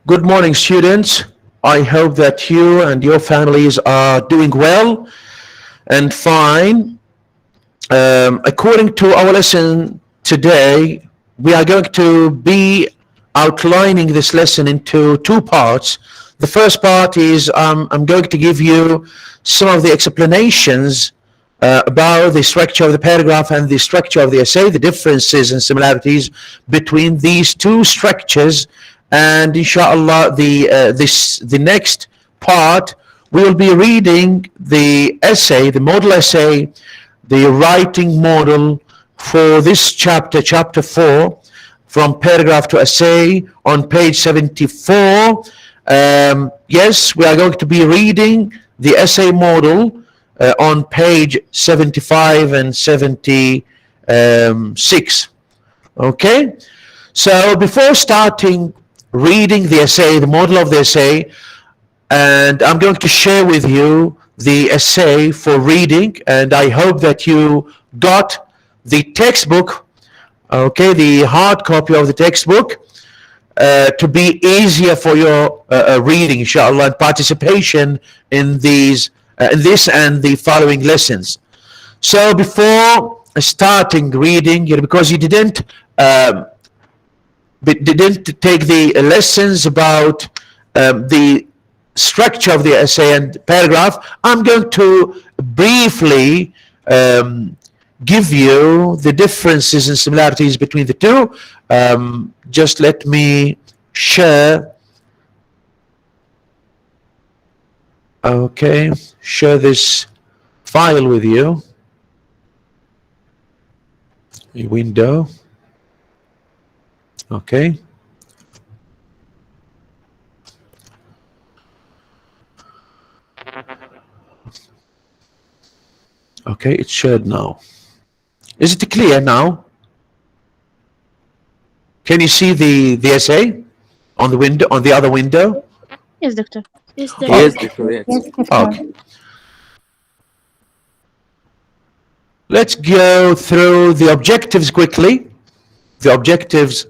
Good morning, students. I hope that you and your families are doing well and fine. According to our lesson today, we are going to be outlining this lesson into two parts. The first part is I'm going to give you some of the explanations about the structure of the paragraph and the structure of the essay, the differences and similarities between these two structures. And inshallah, the next part, we will be reading the essay, the model essay, the writing model for this chapter, chapter 4, from paragraph to essay on page 74. Yes, we are going to be reading the essay model on page 75 and 76. Okay, so before starting reading the essay, the model of the essay, and I'm going to share with you the essay for reading, and I hope that you got the textbook, okay, the hard copy of the textbook, to be easier for your reading, inshallah, and participation in these, in this and the following lessons. So before starting reading, because you didn't take the lessons about the structure of the essay and paragraph, I'm going to briefly give you the differences and similarities between the two. Just let me share. Okay, share this file with you. A window. Okay. Okay, it's shared now. Is it clear now? Can you see the essay on the window, on the other window? Yes, doctor. Yes, Okay. doctor. Yes, Doctor. Yes. Okay. Let's go through the objectives quickly. The objectives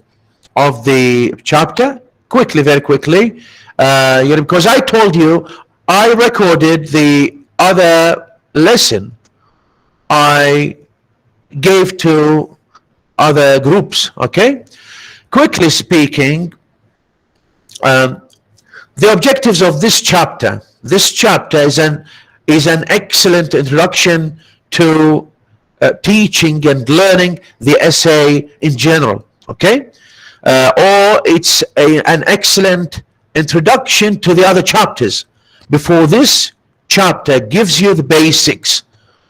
of the chapter quickly, very quickly. Because I told you I recorded the other lesson I gave to other groups. Okay, quickly speaking, the objectives of this chapter. This chapter is an excellent introduction to teaching and learning the essay in general. Okay, or it's an excellent introduction to the other chapters. Before this chapter gives you the basics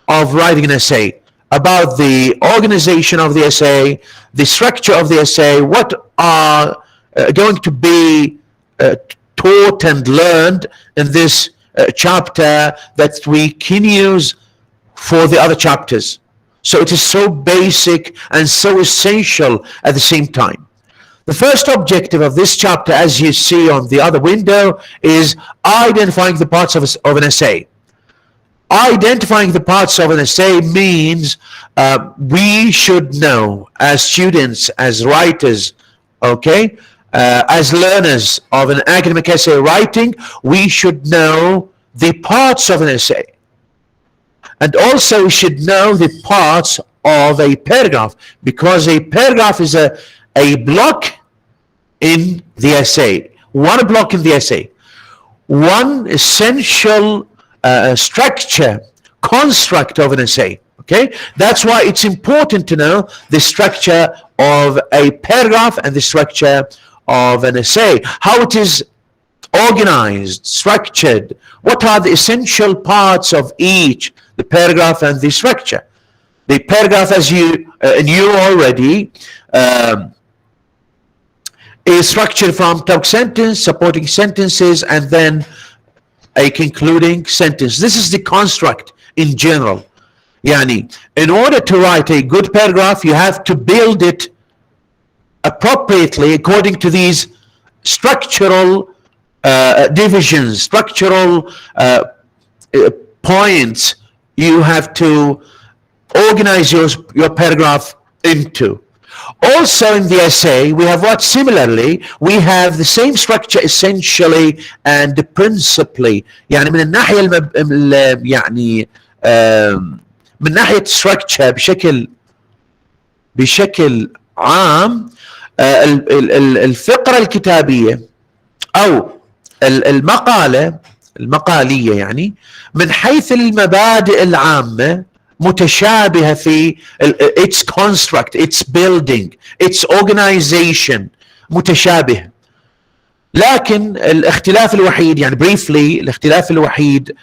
of writing an essay, about the organization of the essay, the structure of the essay, what are going to be taught and learned in this chapter that we can use for the other chapters. So it is so basic and so essential at the same time. The first objective of this chapter, as you see on the other window, is identifying the parts of an essay. Identifying the parts of an essay means we should know, as students, as writers, okay, as learners of an academic essay writing, we should know the parts of an essay. And also we should know the parts of a paragraph, because a paragraph is a block in the essay, one block in the essay, one essential structure, construct of an essay. Okay, that's why it's important to know the structure of a paragraph and the structure of an essay, how it is organized, structured, what are the essential parts of each, the paragraph and the structure. The paragraph, as you knew already, is structured from topic sentence, supporting sentences, and then a concluding sentence. This is the construct in general. Yani, in order to write a good paragraph, you have to build it appropriately according to these structural divisions, structural points you have to organize your paragraph into. Also in the essay, we have what similarly, we have the same structure essentially and principally. يعني من الناحية يعني من ناحية structure بشكل عام، الفقرة الكتابية أو المقالية يعني من حيث المبادئ العامة متشابهة في its construct, its building, its organization متشابه. لكن الاختلاف الوحيد يعني briefly الاختلاف الوحيد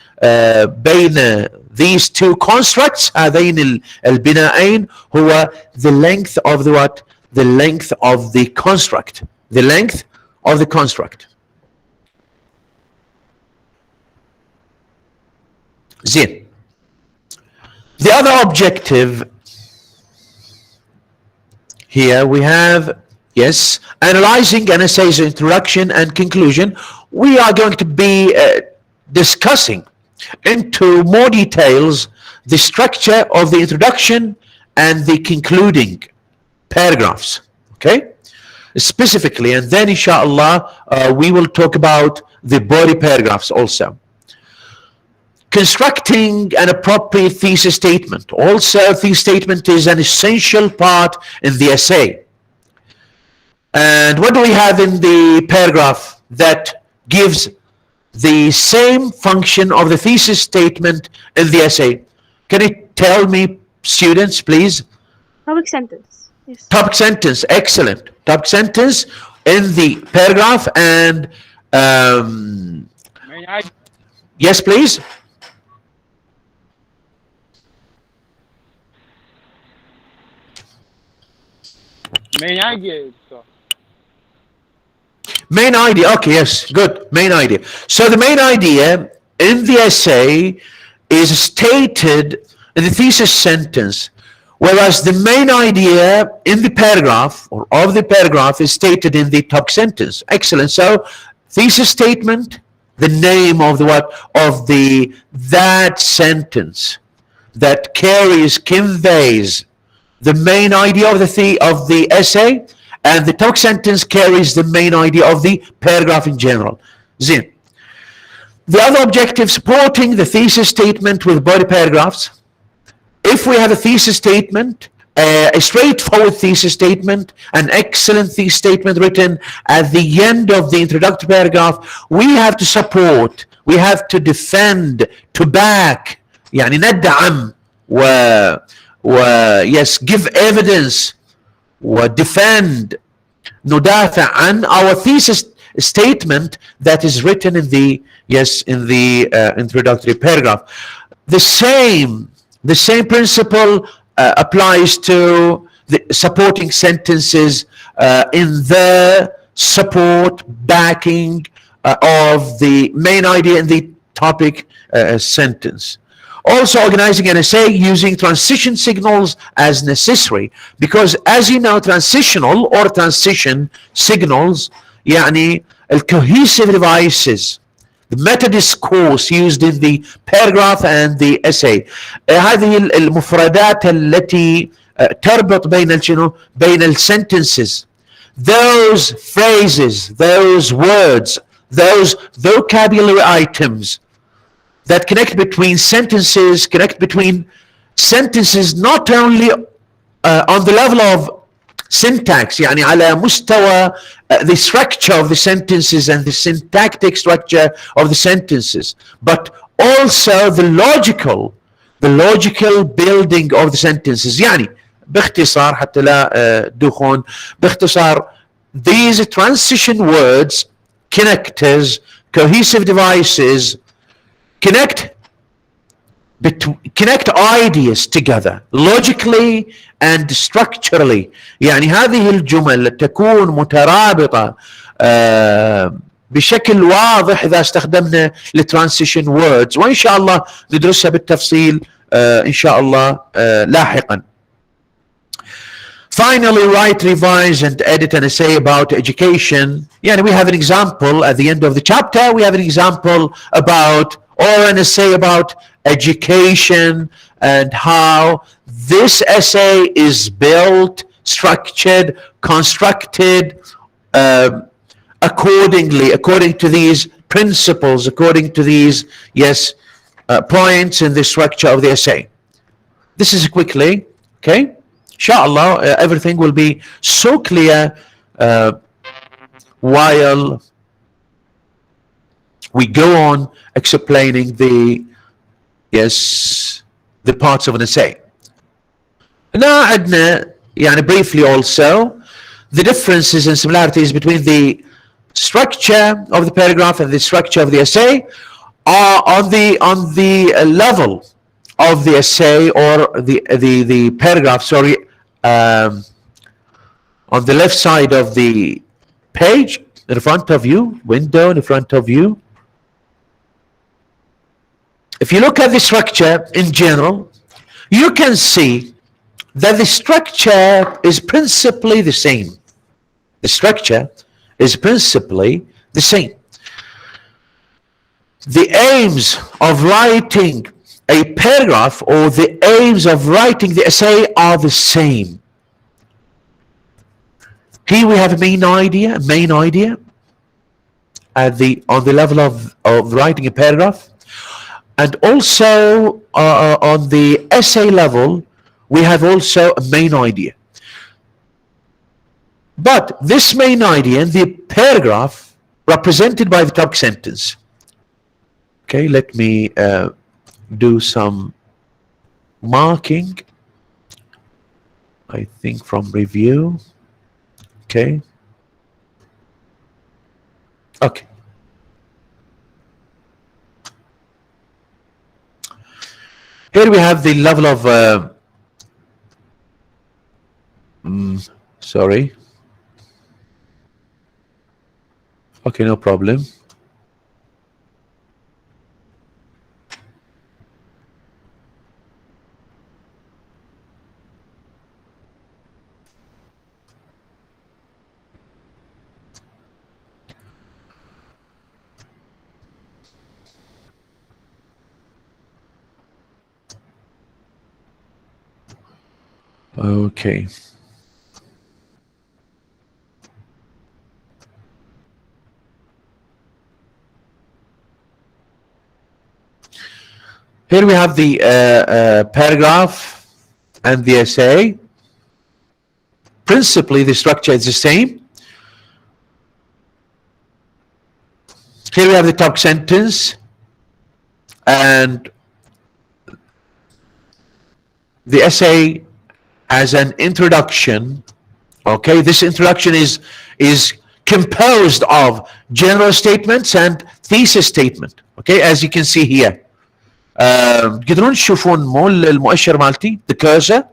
بين these two constructs هذين البنائين هو the length of the what? The length of the construct. The length of the construct. زين. The other objective here we have, yes, analyzing an essay's introduction and conclusion. We are going to be discussing into more details the structure of the introduction and the concluding paragraphs, okay, specifically, and then inshallah we will talk about the body paragraphs also. Constructing an appropriate thesis statement. Also, thesis statement is an essential part in the essay. And what do we have in the paragraph that gives the same function of the thesis statement in the essay? Can you tell me, students, please? Topic sentence. Yes. Topic sentence, excellent. Topic sentence in the paragraph and yes, please. Main idea, sir. Main idea, okay, yes, good, main idea. So the main idea in the essay is stated in the thesis sentence, whereas the main idea in the paragraph or of the paragraph is stated in the top sentence. Excellent. So thesis statement, the name of the what? Of the that sentence that conveys the main idea of the essay, and the top sentence carries the main idea of the paragraph in general. Zin. The other objective, supporting the thesis statement with body paragraphs. If we have a thesis statement, a straightforward thesis statement, an excellent thesis statement written at the end of the introductory paragraph, we have to support, we have to defend, to back, يعني ندعم yes, give evidence ودefend ندافع عن our thesis statement that is written in the introductory paragraph. The same principle applies to the supporting sentences in the support backing of the main idea in the topic sentence. Also organizing an essay using transition signals as necessary, because as you know, transitional or transition signals يعني cohesive devices, the meta discourse used in the paragraph and the essay. هذه المفردات التي تربط بين الsentences, those phrases, those words, those vocabulary items that connect between sentences, not only on the level of syntax, يعني على مستوى the structure of the sentences and the syntactic structure of the sentences, but also the logical building of the sentences. يعني باختصار حتى لا دخون باختصار, these transition words, connectors, cohesive devices connect ideas together logically and structurally. يعني هذه الجمل تكون مترابطة بشكل واضح إذا استخدمنا الترانسيشن words, وإن شاء الله ندرسها بالتفصيل إن شاء الله لاحقا. Finally, write, revise, and edit an essay about education. يعني we have an example at the end of the chapter. We have an example about, or an essay about education and how this essay is built structured, constructed according to these principles, according to these, yes, points in the structure of the essay. This is quickly, okay? Inshallah, everything will be so clear while we go on explaining the, yes, the parts of an essay. Now, عندنا يعني briefly also the differences and similarities between the structure of the paragraph and the structure of the essay are on the level of the essay or the paragraph, sorry, on the left side of the page in front of you, window in front of you. If you look at the structure in general, you can see that the structure is principally the same. The structure is principally the same. The aims of writing a paragraph or the aims of writing the essay are the same. Here we have a main idea at on the level of writing a paragraph, and also on the essay level we have also a main idea. But this main idea in the paragraph represented by the topic sentence. Okay, let me do some marking, I think from review. Okay. Okay. Here we have the level of sorry. Okay, no problem. Okay. Here we have the paragraph and the essay. Principally, the structure is the same. Here we have the topic sentence and the essay as an introduction. Okay, this introduction is composed of general statements and thesis statement. Okay, as you can see here. تقدرون تشوفون مو المؤشر مالتي the cursor؟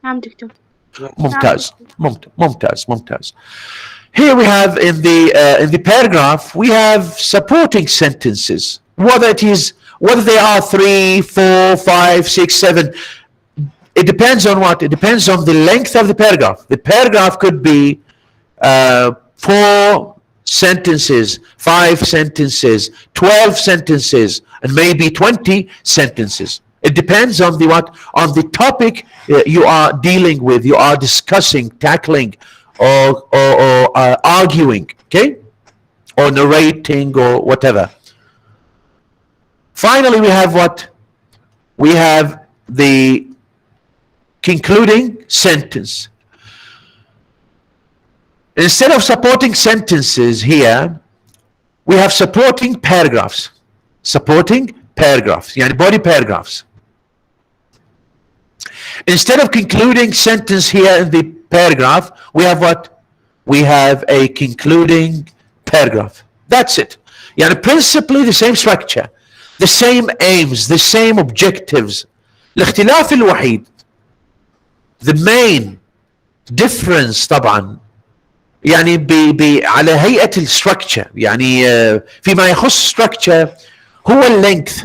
نعم دكتور. ممتاز. Here we have in the paragraph we have supporting sentences, whether they are 3, 4, 5, 6, 7. It depends on what? It depends on the length of the paragraph. The paragraph could be 4 sentences, 5 sentences, 12 sentences, and maybe 20 sentences. It depends on the what? On the topic you are dealing with, you are discussing, tackling, or arguing, okay? Or narrating or whatever. Finally, we have what? We have the concluding sentence. Instead of supporting sentences here, we have supporting paragraphs. Supporting paragraphs, yani body paragraphs. Instead of concluding sentence here in the paragraph, we have what? We have a concluding paragraph. That's it. Yani principally the same structure, the same aims, the same objectives. الاختلاف الوحيد, the main difference طبعا يعني على هيئة الستركتشر، يعني فيما يخص structure هو اللينث.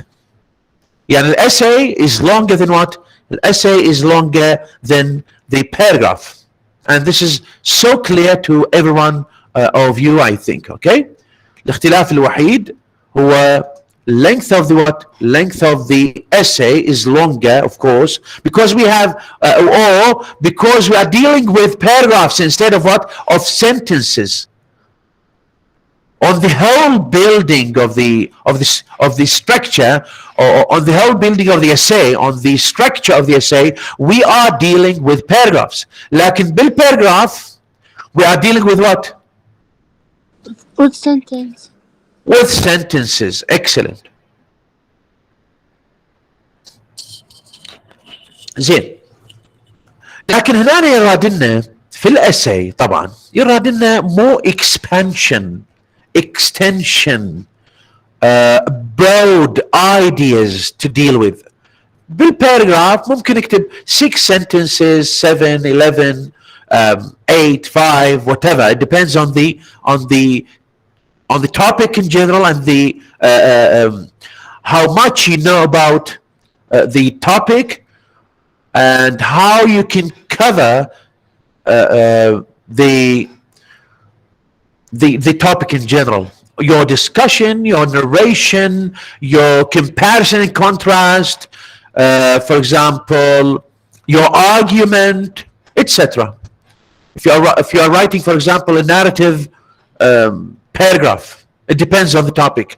يعني الessay is longer than what? The essay is longer than the paragraph, and this is so clear to everyone of you, I think. Okay, الاختلاف الوحيد هو length of the what? Length of the essay is longer, of course, because we have, or because we are dealing with paragraphs instead of what? Of sentences. On the whole building of the structure, or on the whole building of the essay, on the structure of the essay, we are dealing with paragraphs. لكن بالparagraph, we are dealing with what? With sentence. With sentences. Excellent. زين. لكن هنا يرادلنا في الاساي طبعا يرادلنا more extension, broad ideas to deal with. بالparagraph ممكن نكتب 6 sentences, 7, 11, 8, 5, whatever. It depends on the topic in general and the how much you know about the topic and how you can cover the topic in general. Your discussion, your narration, your comparison and contrast, for example, your argument, etc. If you are writing, for example, a narrative paragraph, it depends on the topic.